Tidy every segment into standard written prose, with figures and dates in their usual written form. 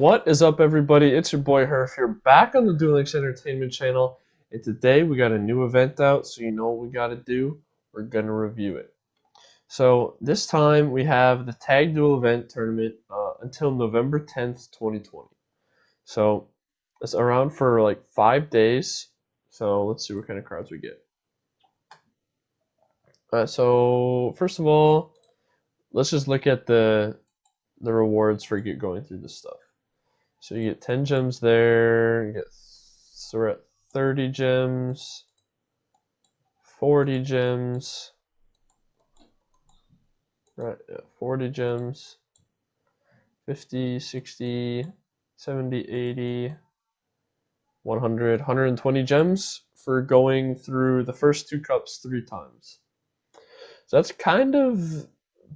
What is up, everybody? It's your boy Herf here, back on the Duel Entertainment channel, and today we got a new event out, so you know what we got to do. We're gonna review it. So this time we have the Tag Duel event tournament until November 10th, 2020. So it's around for like 5 days. So let's see what kind of cards we get. So first of all, let's just look at the rewards for going through this stuff. So you get 10 gems there, so we're at 30 gems, 40 gems, right, yeah, 40 gems, 50, 60, 70, 80, 100, 120 gems for going through the first 2 cups 3 times. So that's kind of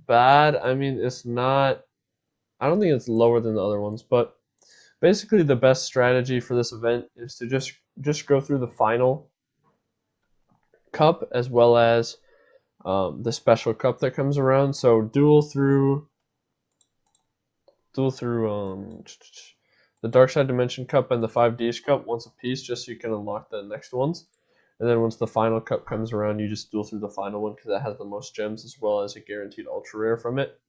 bad. I mean, it's not, I don't think it's lower than the other ones, but basically the best strategy for this event is to just go through the final cup as well as the special cup that comes around. So duel through the Dark Side Dimension Cup and the 5Ds Cup once a piece, just so you can unlock the next ones. And then once the final cup comes around, you just duel through the final one because that has the most gems as well as a guaranteed ultra rare from it.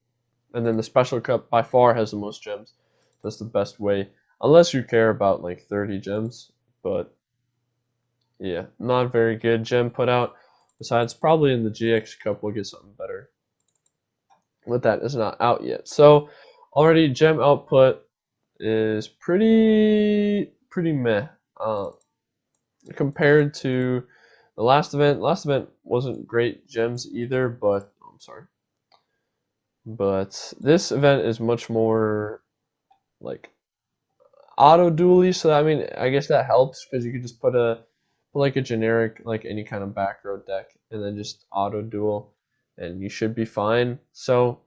And then the special cup by far has the most gems. That's the best way, unless you care about like 30 gems. But yeah, not very good gem put out. Besides, probably in the GX Cup we'll get something better. But that is not out yet. So already gem output is pretty meh compared to the last event. Last event wasn't great gems either, but I'm sorry. But this event is much more like auto dually, so I mean, I guess that helps because you could just put like a generic, like any kind of back row deck, and then just auto duel, and you should be fine. So,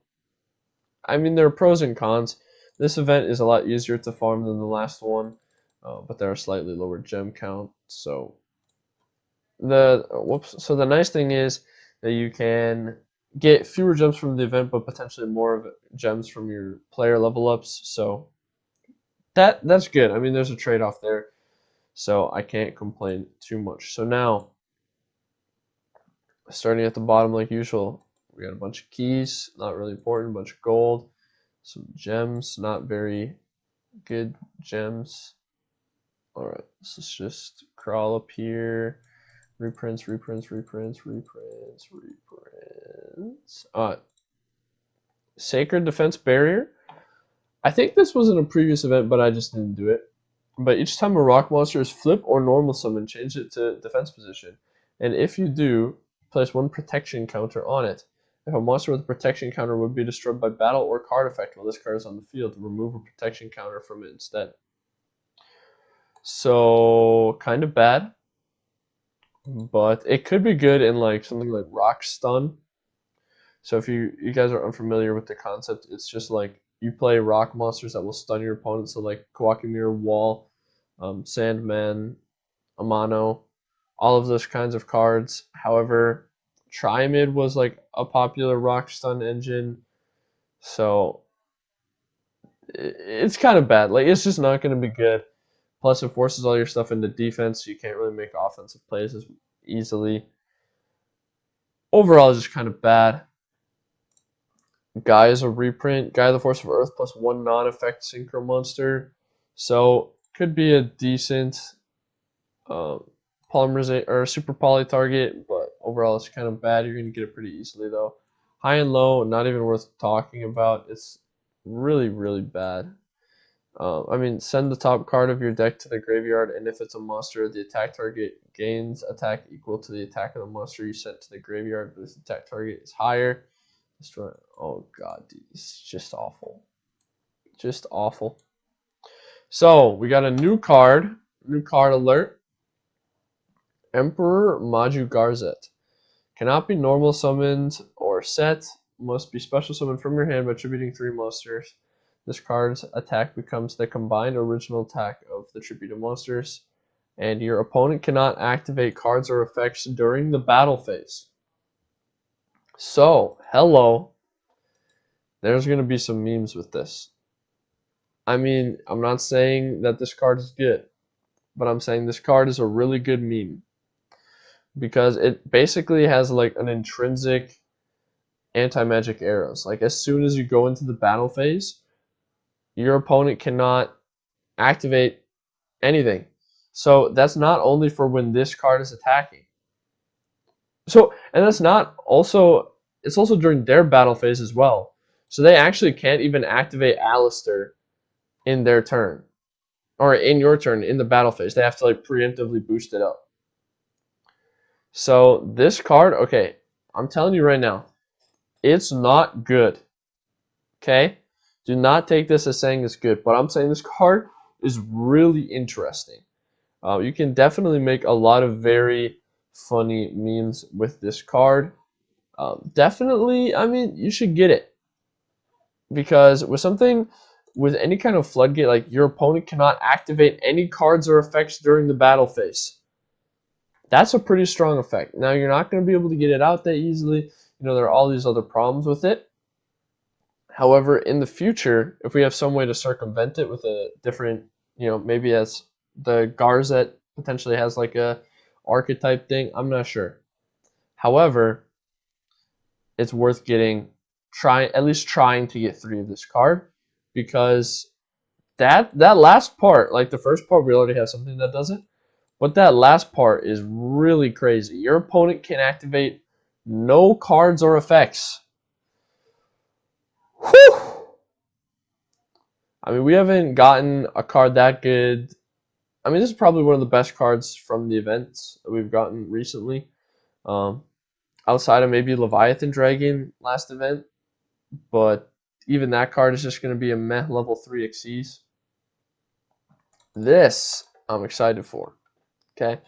I mean, there are pros and cons. This event is a lot easier to farm than the last one, but there are slightly lower gem count. So so the nice thing is that you can get fewer gems from the event, but potentially more of gems from your player level ups. So that's good. I mean, there's a trade-off there, so I can't complain too much. So now, starting at the bottom like usual, we got a bunch of keys, not really important, a bunch of gold, some gems, not very good gems. All right, so let's just crawl up here. Reprints. Sacred Defense Barrier. I think this was in a previous event, but I just didn't do it. But each time a rock monster is flip or normal summon, change it to defense position. And if you do, place 1 protection counter on it. If a monster with a protection counter would be destroyed by battle or card effect while this card is on the field, remove a protection counter from it instead. So, kind of bad. But it could be good in like something like Rock Stun. So if you guys are unfamiliar with the concept, it's just like you play rock monsters that will stun your opponent. So like Kawakimir, Wall, Sandman, Amano, all of those kinds of cards. However, Triamid was like a popular rock stun engine, so it's kind of bad. Like it's just not going to be good. Plus, it forces all your stuff into defense, so you can't really make offensive plays as easily. Overall, it's just kind of bad. Guy is a reprint. Guy of the Force of Earth plus 1 non-effect synchro monster. So could be a decent polymerization or super poly target, but overall it's kind of bad. You're gonna get it pretty easily though. High and low, not even worth talking about. It's really bad. I mean, send the top card of your deck to the graveyard, and if it's a monster, the attack target gains attack equal to the attack of the monster you sent to the graveyard. But this attack target is higher. Destroy. Oh god, dude, it's just awful. Just awful. So we got a new card alert. Emperor Maju Garzet. Cannot be normal summoned or set. Must be special summoned from your hand by attributing 3 monsters. This card's attack becomes the combined original attack of the attributed monsters. And your opponent cannot activate cards or effects during the battle phase. So, hello. There's going to be some memes with this. I mean, I'm not saying that this card is good, but I'm saying this card is a really good meme because it basically has like an intrinsic anti-magic arrows. Like as soon as you go into the battle phase, your opponent cannot activate anything. So that's not only for when this card is attacking. So, and that's not also, it's also during their battle phase as well. So they actually can't even activate Alistair in their turn. Or in your turn, in the battle phase. They have to like preemptively boost it up. So this card, okay, I'm telling you right now, it's not good. Okay? Do not take this as saying it's good, but I'm saying this card is really interesting. You can definitely make a lot of very funny memes with this card. Definitely, I mean, you should get it. Because with any kind of floodgate, like your opponent cannot activate any cards or effects during the battle phase. That's a pretty strong effect. Now, you're not going to be able to get it out that easily. You know, there are all these other problems with it. However, in the future, if we have some way to circumvent it with a different, you know, maybe as the Garzet potentially has like a archetype thing, I'm not sure. However, it's worth getting, at least trying to get 3 of this card, because that last part, like the first part, we already have something that does it, but that last part is really crazy. Your opponent can activate no cards or effects. Whew! I mean, we haven't gotten a card that good. I mean, this is probably one of the best cards from the events that we've gotten recently. Um, Outside of maybe Leviathan Dragon last event, but even that card is just going to be a meh level 3 Xyz. This I'm excited for. Okay,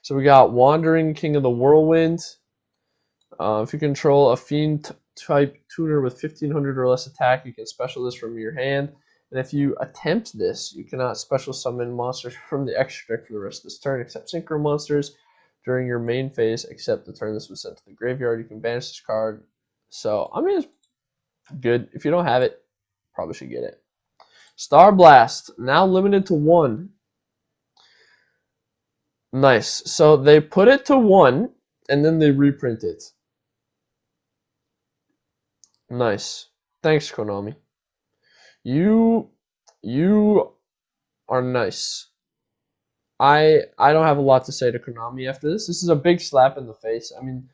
so we got Wandering King of the Whirlwind. If you control a Fiend type tuner with 1500 or less attack, you can special this from your hand. And if you attempt this, you cannot special summon monsters from the extra deck for the rest of this turn, except synchro monsters during your main phase, except the turn this was sent to the graveyard. You can banish this card. So, I mean, it's good. If you don't have it, probably should get it. Star Blast, now limited to 1. Nice. So they put it to 1, and then they reprint it. Nice. Thanks, Konami. You are nice. I don't have a lot to say to Konami after this. This is a big slap in the face. I mean,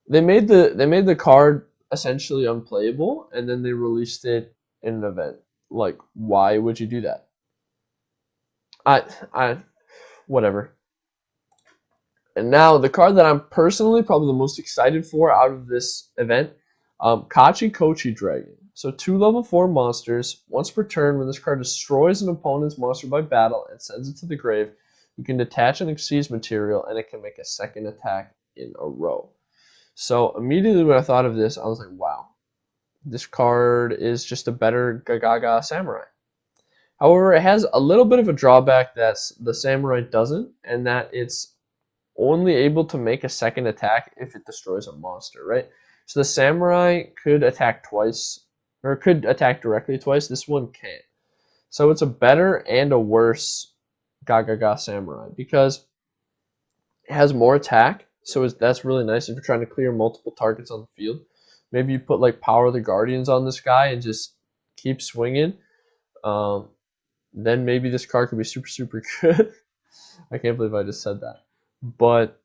they made the card essentially unplayable, and then they released it in an event. Like, why would you do that? I whatever. And now the card that I'm personally probably the most excited for out of this event, Kachi Kochi Dragon. So 2 level 4 monsters. Once per turn, when this card destroys an opponent's monster by battle and sends it to the grave, you can detach an Xyz material and it can make a second attack in a row. So immediately when I thought of this, I was like, wow, this card is just a better Gagaga Samurai. However, it has a little bit of a drawback that the Samurai doesn't, and that it's only able to make a second attack if it destroys a monster, right? So the Samurai could attack twice, or could attack directly twice. This one can't. So it's a better and a worse Gagaga Samurai because it has more attack. So that's really nice if you're trying to clear multiple targets on the field. Maybe you put like Power of the Guardians on this guy and just keep swinging. Then maybe this card could be super, super good. I can't believe I just said that. But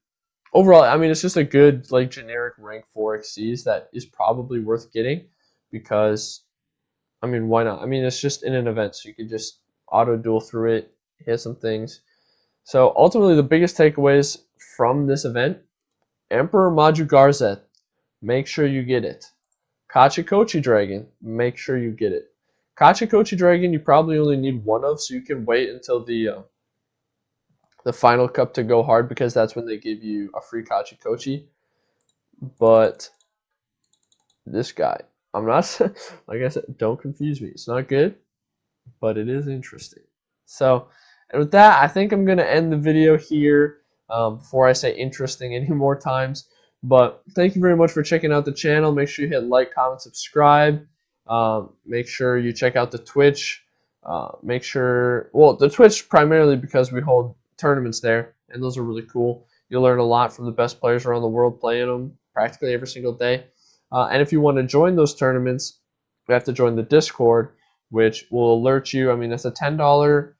overall, I mean, it's just a good, like, generic rank 4 Xyz that is probably worth getting because, I mean, why not? I mean, it's just in an event, so you can just auto duel through it, hit some things. So ultimately, the biggest takeaways from this event: Emperor Maju Garzet, make sure you get it. Kachi Kochi Dragon, make sure you get it. Kachi Kochi Dragon, you probably only need 1 of, so you can wait until the final cup to go hard because that's when they give you a free Kachi Kochi. But this guy, I'm not, like I said, don't confuse me. It's not good, but it is interesting. So, and with that, I think I'm going to end the video here before I say interesting any more times. But thank you very much for checking out the channel. Make sure you hit like, comment, subscribe. Make sure you check out the Twitch. Make sure, well, the Twitch primarily because we hold tournaments there, and those are really cool. You'll learn a lot from the best players around the world playing them practically every single day. And if you want to join those tournaments, you have to join the Discord, which will alert you. I mean, it's a $10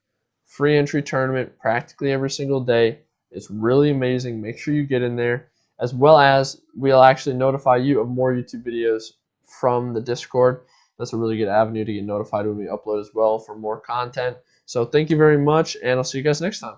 free entry tournament practically every single day. It's really amazing. Make sure you get in there, as well as we'll actually notify you of more YouTube videos from the Discord. That's a really good avenue to get notified when we upload as well for more content. So thank you very much, and I'll see you guys next time.